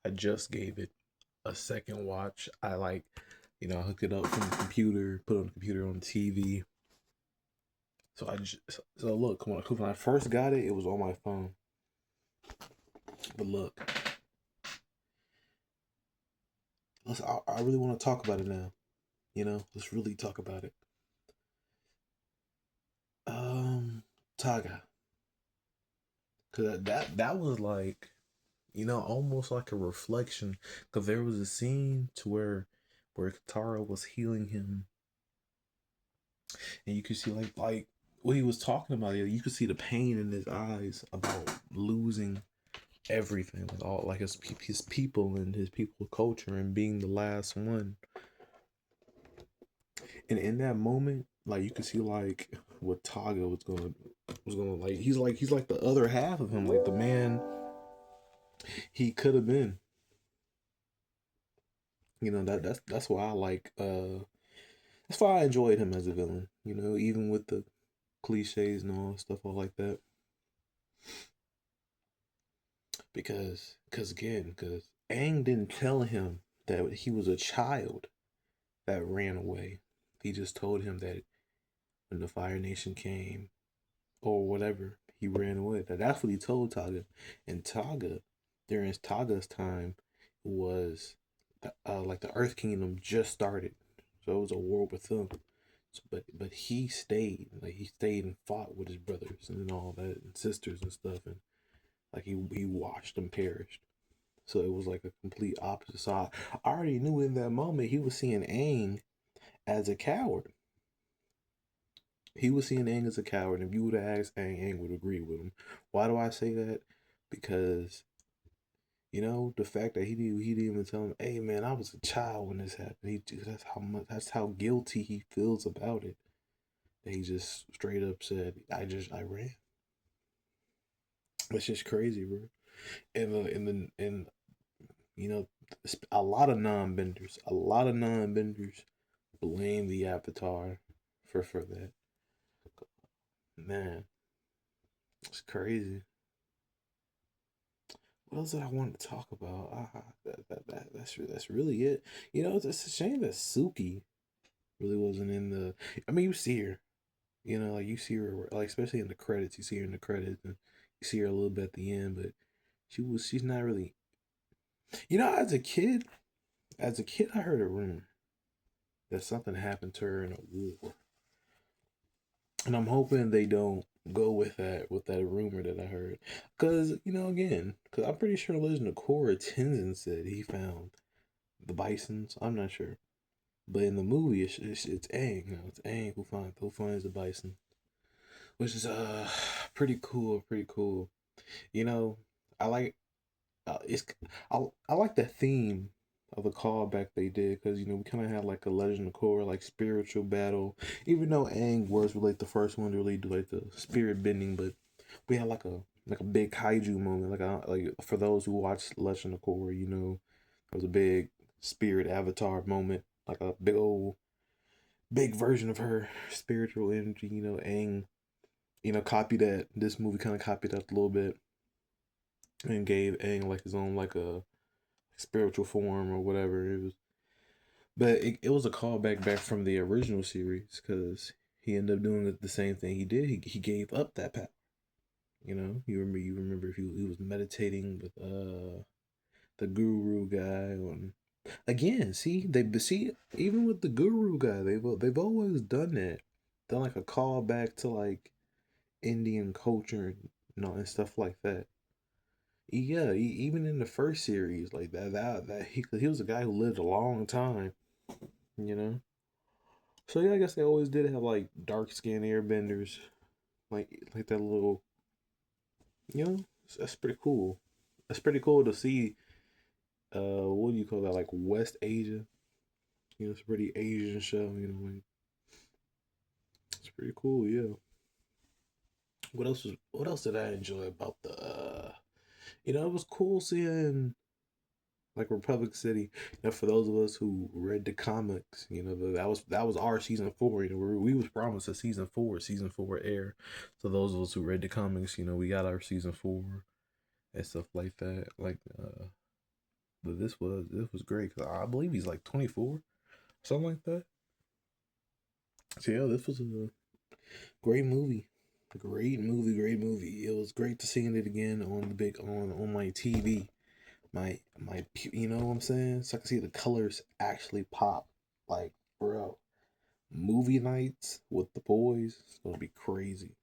I just gave it a second watch. I like, I hooked it up from the computer, put it on the computer on the TV. So so look, when I first got it, it was on my phone. But look, I really want to talk about it now. Let's really talk about it. Taga, cause that was like, almost like a reflection, cause there was a scene to where Katara was healing him, and you could see like what he was talking about. You could see the pain in his eyes about losing everything, like all like his people and his people culture, and being the last one. And in that moment, like you could see like what Taga was gonna he's like the other half of him, like the man he could have been. That's why I like that's why I enjoyed him as a villain. Even with the cliches and all stuff all like that. Because Aang didn't tell him that he was a child that ran away. He just told him that when the Fire Nation came or whatever, he ran away. That's what he told Taga. And Taga, during Taga's time, was like the Earth Kingdom just started, so it was a war with them. So, but he stayed, and fought with his brothers and all that, and sisters and stuff, and like he watched them perish. So it was like a complete opposite. So I already knew in that moment he was seeing Aang as a coward. He was seeing Aang as a coward. And if you would have asked Aang, Aang would agree with him. Why do I say that? Because the fact that he didn't even tell him, "Hey man, I was a child when this happened." That's how guilty he feels about it. That he just straight up said, "I ran." It's just crazy, bro. And you know, a lot of non-benders blame the Avatar for that. Man, it's crazy. What else did I want to talk about? That's really it. It's a shame that Suki really wasn't in the. I mean, you see her. Like you see her, like especially in the credits. You see her in the credits, and you see her a little bit at the end, but she's not really. As a kid, I heard a rumor that something happened to her in a war, and I'm hoping they don't go with that rumor that I heard, because I'm pretty sure Legend of Korra Tenzin said he found the bisons. I'm not sure, but in the movie, it's Aang. It's Aang who finds the bison, which is pretty cool. Pretty cool. You know, I like it's I like the theme of the callback they did, because we kind of had like a Legend of Korra like spiritual battle, even though Aang was really like the first one to really do like the spirit bending, but we had like a big kaiju moment, like for those who watched Legend of Korra, it was a big spirit avatar moment, like a big version of her spiritual energy. Aang, copied that. This movie kind of copied that a little bit and gave Aang like his own like a spiritual form or whatever it was. But it was a callback back from the original series, because he ended up doing the same thing he did. He gave up that power. You remember he was meditating with the guru guy on. Again, see even with the guru guy, they've always done that. Done like a callback to like Indian culture and stuff like that. Yeah, even in the first series, like that he was a guy who lived a long time, you know. So yeah, I guess they always did have like dark skinned airbenders, like that little, that's pretty cool. That's pretty cool to see. What do you call that? Like West Asia. It's a pretty Asian show. Like, it's pretty cool. Yeah. What else did I enjoy about the? It was cool seeing like Republic City. For those of us who read the comics, that was our season 4. We was promised a season 4 air. So those of us who read the comics, we got our season 4 and stuff like that. Like But this was great because I believe he's like 24, something like that. So yeah, this was a great movie. Great movie, great movie. It was great to seeing it again on the big on my TV. My you know what I'm saying? So I can see the colors actually pop. Like, bro, movie nights with the boys, it's gonna be crazy.